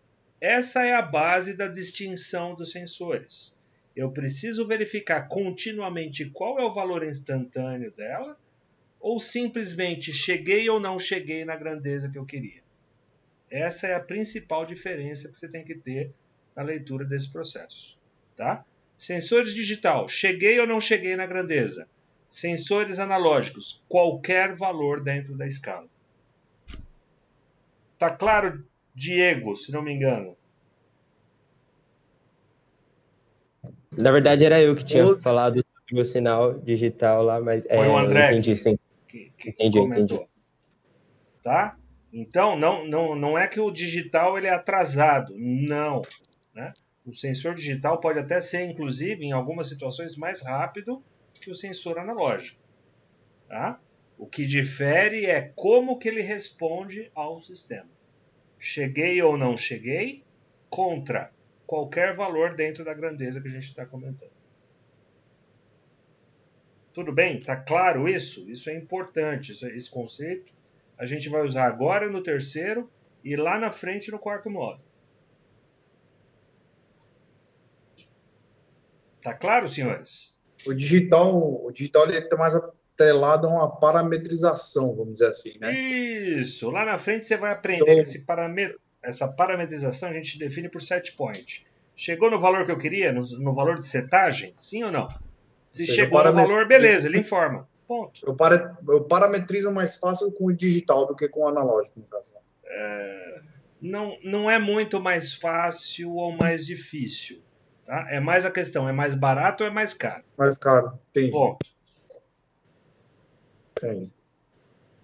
essa é a base da distinção dos sensores. Eu preciso verificar continuamente qual é o valor instantâneo dela, ou simplesmente cheguei ou não cheguei na grandeza que eu queria. Essa é a principal diferença que você tem que ter na leitura desse processo. Tá? Sensores digital, cheguei ou não cheguei na grandeza. Sensores analógicos, qualquer valor dentro da escala. Tá claro, Diego, se não me engano? Na verdade, era eu que tinha falado sobre o sinal digital lá, mas... Foi o André entendi, sim. que Entendi. comentou. Tá? Então, não é que o digital ele é atrasado. Não. Né? O sensor digital pode até ser, inclusive, em algumas situações, mais rápido que o sensor analógico. Tá? O que difere é como que ele responde ao sistema. Cheguei ou não cheguei, contra qualquer valor dentro da grandeza que a gente está comentando. Tudo bem? Está claro isso? Isso é importante, esse conceito. A gente vai usar agora no terceiro e lá na frente no quarto módulo. Tá claro, senhores? O digital ele está mais atrelado a uma parametrização, vamos dizer assim, né? Isso. Lá na frente você vai aprender que essa parametrização a gente define por set point. Chegou no valor que eu queria, no valor de setagem? Sim ou não? Se chegou no valor, beleza, ele informa. Ponto. Eu parametrizo mais fácil com o digital do que com o analógico, no caso. Não é muito mais fácil ou mais difícil. Tá? É mais a questão, é mais barato ou é mais caro? Mais caro, entendi. Ponto. Entendi.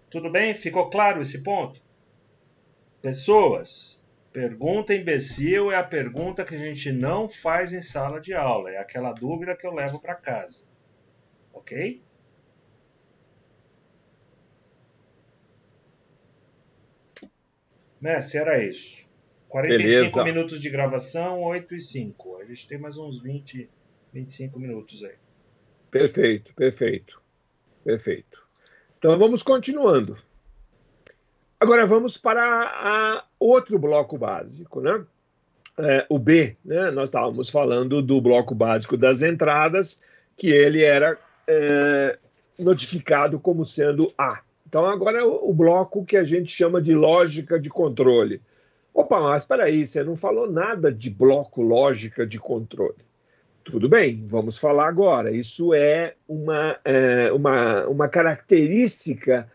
Tudo bem? Ficou claro esse ponto? Pessoas, pergunta imbecil é a pergunta que a gente não faz em sala de aula. É aquela dúvida que eu levo para casa. Ok? Messi, era isso. 45 Beleza. minutos de gravação, 8 e 5. A gente tem mais uns 20, 25 minutos aí. Perfeito, perfeito, perfeito. Então vamos continuando. Agora vamos para outro bloco básico, né? O B, né? Nós estávamos falando do bloco básico das entradas, que ele era notificado como sendo A. Então agora é o bloco que a gente chama de lógica de controle. Opa, mas espera aí, você não falou nada de bloco lógica de controle. Tudo bem, vamos falar agora. Isso é uma característica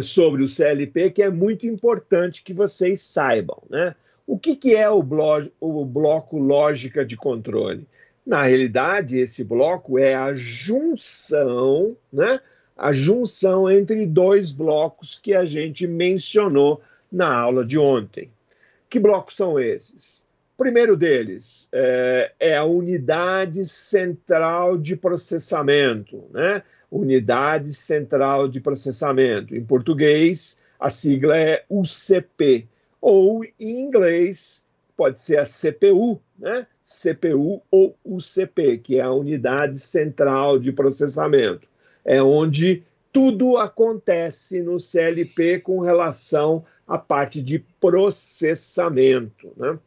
sobre o CLP que é muito importante que vocês saibam, né? O que é o bloco lógica de controle? Na realidade, esse bloco é a junção, né? A junção entre dois blocos que a gente mencionou na aula de ontem. Que blocos são esses? O primeiro deles é a unidade central de processamento, né? Unidade central de processamento. Em português, a sigla é UCP, ou em inglês pode ser a CPU, né? CPU ou UCP, que é a unidade central de processamento. É onde tudo acontece no CLP com relação à parte de processamento, né?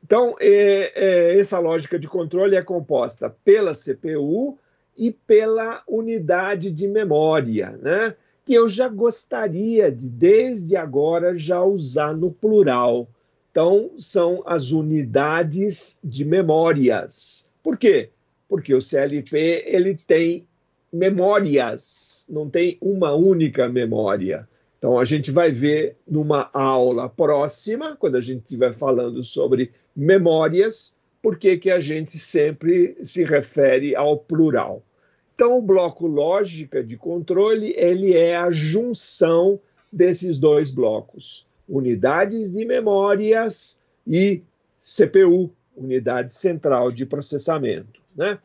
Então, essa lógica de controle é composta pela CPU e pela unidade de memória, né? Que eu já gostaria de, desde agora, já usar no plural. Então, são as unidades de memórias. Por quê? Porque o CLP ele tem memórias, não tem uma única memória. Então, a gente vai ver numa aula próxima, quando a gente estiver falando sobre memórias, por que a gente sempre se refere ao plural. Então, o bloco lógica de controle, ele é a junção desses dois blocos, unidades de memórias e CPU, unidade central de processamento, né?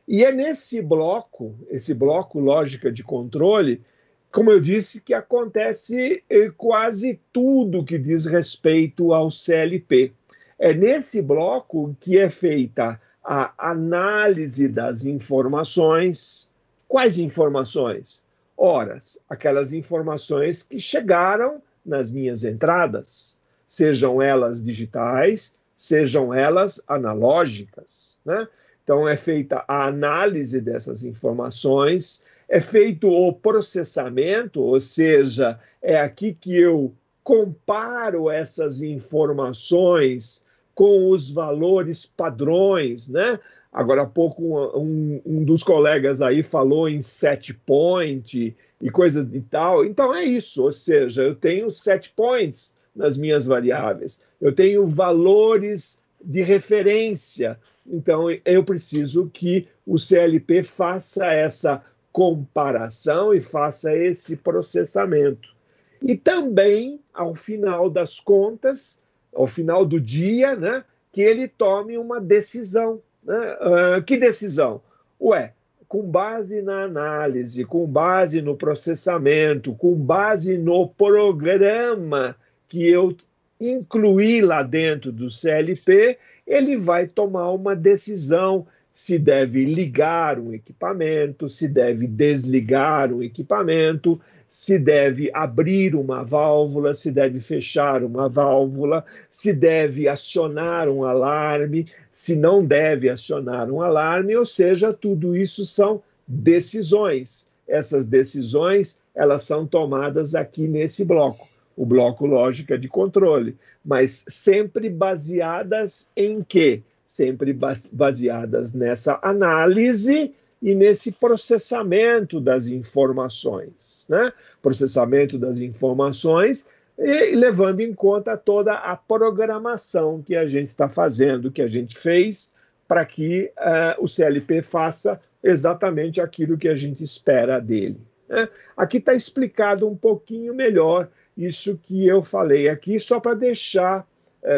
E é nesse bloco, esse bloco lógica de controle, como eu disse, que acontece quase tudo que diz respeito ao CLP. É nesse bloco que é feita a análise das informações. Quais informações? Ora, aquelas informações que chegaram nas minhas entradas, sejam elas digitais, sejam elas analógicas, né? Então, é feita a análise dessas informações, é feito o processamento, ou seja, é aqui que eu comparo essas informações com os valores padrões, né? Agora há pouco um dos colegas aí falou em set point e coisas de tal. Então é isso, ou seja, eu tenho set points nas minhas variáveis, eu tenho valores de referência. Então eu preciso que o CLP faça essa comparação e faça esse processamento. E também, ao final das contas, ao final do dia, né, que ele tome uma decisão. Né? Que decisão? Com base na análise, com base no processamento, com base no programa que eu incluí lá dentro do CLP, ele vai tomar uma decisão se deve ligar um equipamento, se deve desligar um equipamento, se deve abrir uma válvula, se deve fechar uma válvula, se deve acionar um alarme, se não deve acionar um alarme, ou seja, tudo isso são decisões. Essas decisões, elas são tomadas aqui nesse bloco, o bloco lógica de controle, mas sempre baseadas em quê? Sempre baseadas nessa análise e nesse processamento das informações, né? Processamento das informações e levando em conta toda a programação que a gente está fazendo, que a gente fez para que o CLP faça exatamente aquilo que a gente espera dele, né? Aqui está explicado um pouquinho melhor isso que eu falei aqui, só para deixar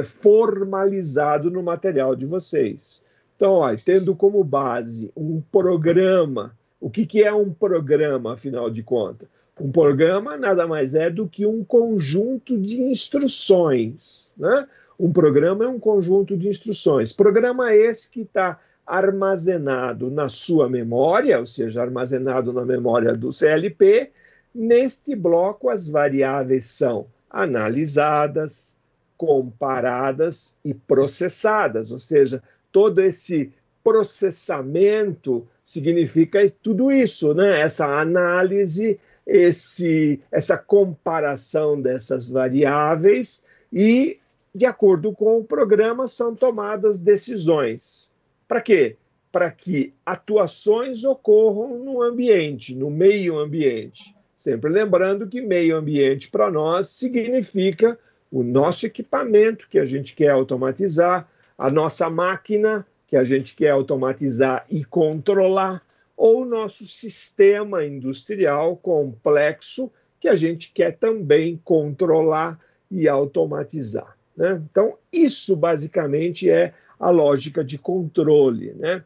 formalizado no material de vocês. Então, olha, tendo como base um programa, o que é um programa, afinal de contas? Um programa nada mais é do que um conjunto de instruções, né? Um programa é um conjunto de instruções. Programa esse que está armazenado na sua memória, ou seja, armazenado na memória do CLP. Neste bloco, as variáveis são analisadas, comparadas e processadas, ou seja, todo esse processamento significa tudo isso, né? Essa análise, essa comparação dessas variáveis e, de acordo com o programa, são tomadas decisões. Para quê? Para que atuações ocorram no ambiente, no meio ambiente. Sempre lembrando que meio ambiente para nós significa o nosso equipamento que a gente quer automatizar, a nossa máquina que a gente quer automatizar e controlar, ou o nosso sistema industrial complexo que a gente quer também controlar e automatizar, né? Então, isso basicamente é a lógica de controle, né?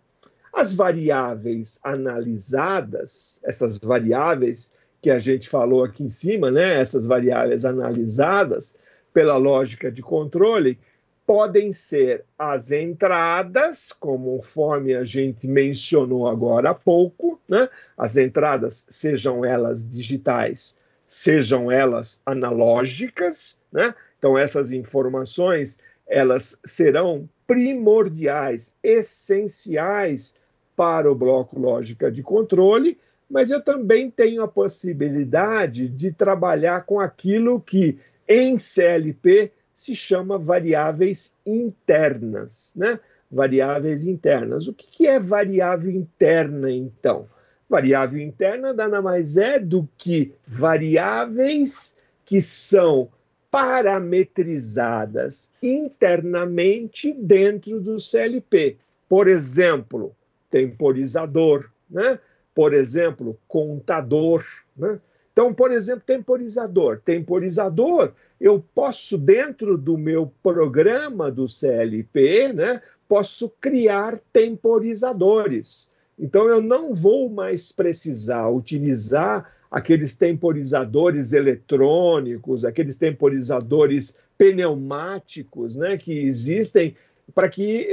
As variáveis analisadas, essas variáveis que a gente falou aqui em cima, né? Essas variáveis analisadas pela lógica de controle, podem ser as entradas, conforme a gente mencionou agora há pouco, né? As entradas, sejam elas digitais, sejam elas analógicas, né? Então, essas informações, elas serão primordiais, essenciais para o bloco lógica de controle, mas eu também tenho a possibilidade de trabalhar com aquilo que em CLP se chama variáveis internas, né? Variáveis internas. O que é variável interna, então? Variável interna nada mais é do que variáveis que são parametrizadas internamente dentro do CLP. Por exemplo, temporizador, né? Por exemplo, contador, né? Então, por exemplo, temporizador. Temporizador, eu posso, dentro do meu programa do CLP, né, posso criar temporizadores. Então, eu não vou mais precisar utilizar aqueles temporizadores eletrônicos, aqueles temporizadores pneumáticos, né, que existem para que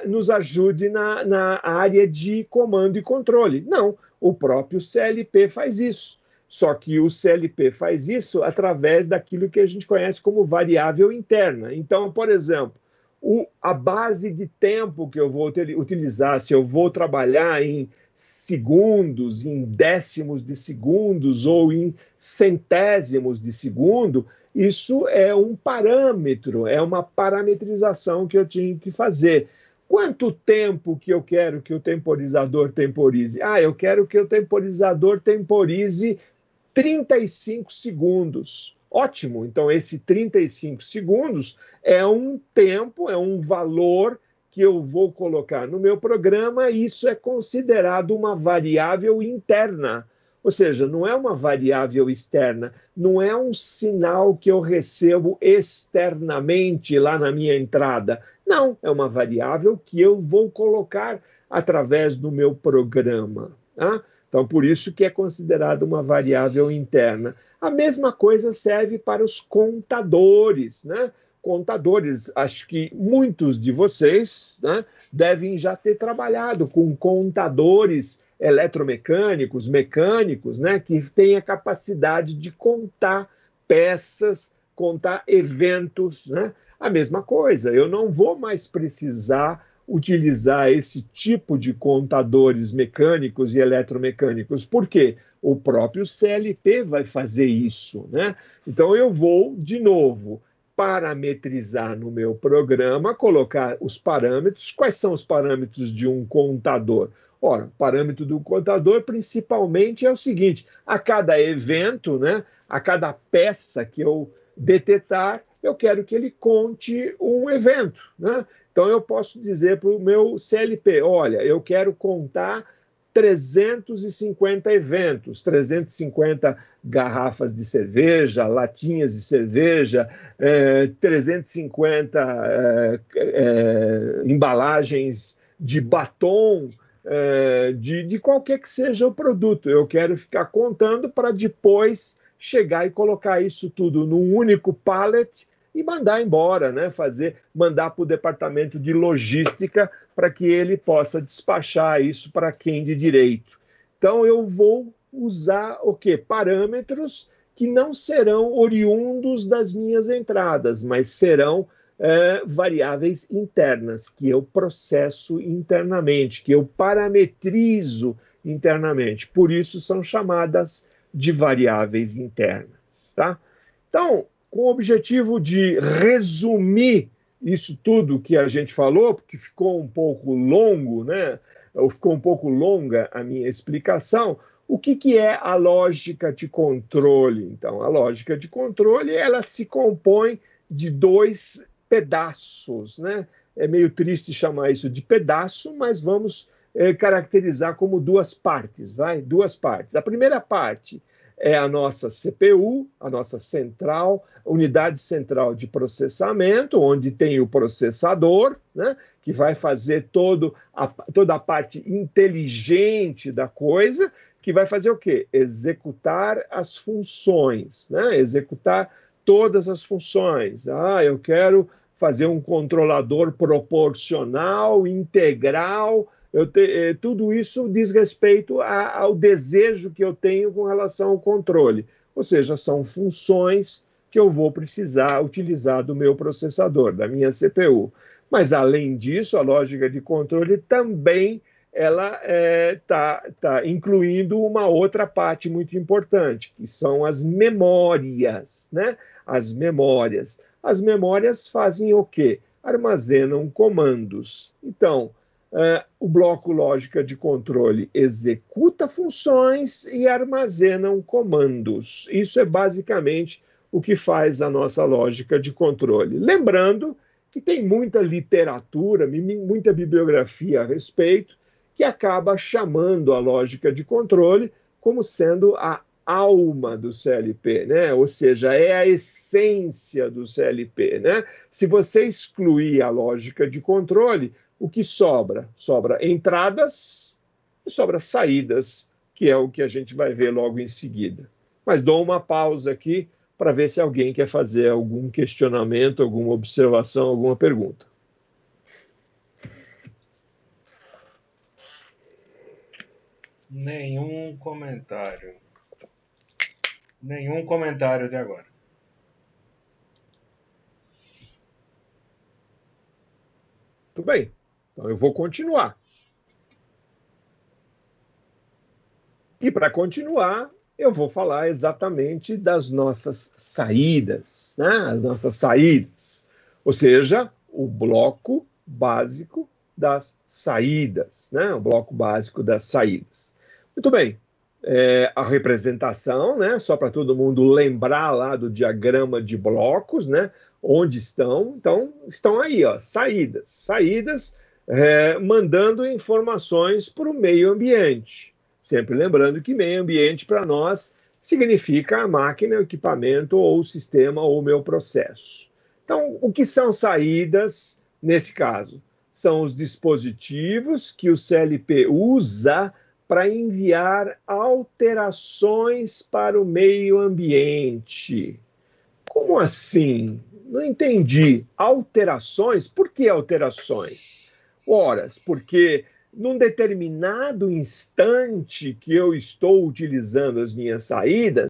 nos ajude na área de comando e controle. Não, o próprio CLP faz isso. Só que o CLP faz isso através daquilo que a gente conhece como variável interna. Então, por exemplo, a base de tempo que eu vou utilizar, se eu vou trabalhar em segundos, em décimos de segundos ou em centésimos de segundo, isso é um parâmetro, é uma parametrização que eu tinha que fazer. Quanto tempo que eu quero que o temporizador temporize? Eu quero que o temporizador temporize 35 segundos. Ótimo, então esse 35 segundos é um tempo, é um valor que eu vou colocar no meu programa, e isso é considerado uma variável interna. Ou seja, não é uma variável externa, não é um sinal que eu recebo externamente lá na minha entrada. Não, é uma variável que eu vou colocar através do meu programa. Tá? Então, por isso que é considerada uma variável interna. A mesma coisa serve para os contadores, né? Contadores, acho que muitos de vocês, né, devem já ter trabalhado com contadores eletromecânicos, mecânicos, né, que têm a capacidade de contar peças, contar eventos, né? A mesma coisa, eu não vou mais precisar utilizar esse tipo de contadores mecânicos e eletromecânicos. Por quê? O próprio CLP vai fazer isso, né? Então eu vou, de novo, parametrizar no meu programa, colocar os parâmetros. Quais são os parâmetros de um contador? Ora, o parâmetro do contador principalmente é o seguinte: a cada evento, né, a cada peça que eu detectar, eu quero que ele conte um evento, né? Então eu posso dizer para o meu CLP, olha, eu quero contar 350 eventos, 350 garrafas de cerveja, latinhas de cerveja, 350 embalagens de batom, de qualquer que seja o produto. Eu quero ficar contando para depois chegar e colocar isso tudo num único pallet e mandar embora, né? Mandar para o departamento de logística para que ele possa despachar isso para quem de direito. Então, eu vou usar o quê? Parâmetros que não serão oriundos das minhas entradas, mas serão variáveis internas, que eu processo internamente, que eu parametrizo internamente. Por isso, são chamadas de variáveis internas. Tá? Então, com o objetivo de resumir isso tudo que a gente falou, porque ficou um pouco longo, né? Ou ficou um pouco longa a minha explicação, o que é a lógica de controle? Então, a lógica de controle, ela se compõe de dois pedaços, né? É meio triste chamar isso de pedaço, mas vamos caracterizar como duas partes, vai? Duas partes. A primeira parte é a nossa CPU, a nossa central, unidade central de processamento, onde tem o processador, né, que vai fazer toda a parte inteligente da coisa, que vai fazer o quê? Executar as funções, né? Executar todas as funções. Eu quero fazer um controlador proporcional, integral. Tudo isso diz respeito ao desejo que eu tenho com relação ao controle. Ou seja, são funções que eu vou precisar utilizar do meu processador, da minha CPU. Mas, além disso, a lógica de controle também ela está incluindo uma outra parte muito importante, que são as memórias, né? As memórias. As memórias fazem o quê? Armazenam comandos. Então, o bloco lógica de controle executa funções e armazena comandos. Isso é basicamente o que faz a nossa lógica de controle. Lembrando que tem muita literatura, muita bibliografia a respeito, que acaba chamando a lógica de controle como sendo a alma do CLP, né? Ou seja, é a essência do CLP, né? Se você excluir a lógica de controle, o que sobra? Sobra entradas e sobra saídas, que é o que a gente vai ver logo em seguida. Mas dou uma pausa aqui para ver se alguém quer fazer algum questionamento, alguma observação, alguma pergunta. Nenhum comentário. Nenhum comentário até agora. Tudo bem. Então eu vou continuar. E para continuar, eu vou falar exatamente das nossas saídas, né? As nossas saídas. Ou seja, o bloco básico das saídas, né? O bloco básico das saídas. Muito bem. A representação, né? Só para todo mundo lembrar lá do diagrama de blocos, né? Onde estão? Então, estão aí, ó, saídas. Saídas mandando informações para o meio ambiente. Sempre lembrando que meio ambiente para nós significa a máquina, o equipamento, ou o sistema, ou o meu processo. Então, o que são saídas nesse caso? São os dispositivos que o CLP usa para enviar alterações para o meio ambiente. Como assim? Não entendi. Alterações? Por que alterações? Ora, porque num determinado instante que eu estou utilizando as minhas saídas,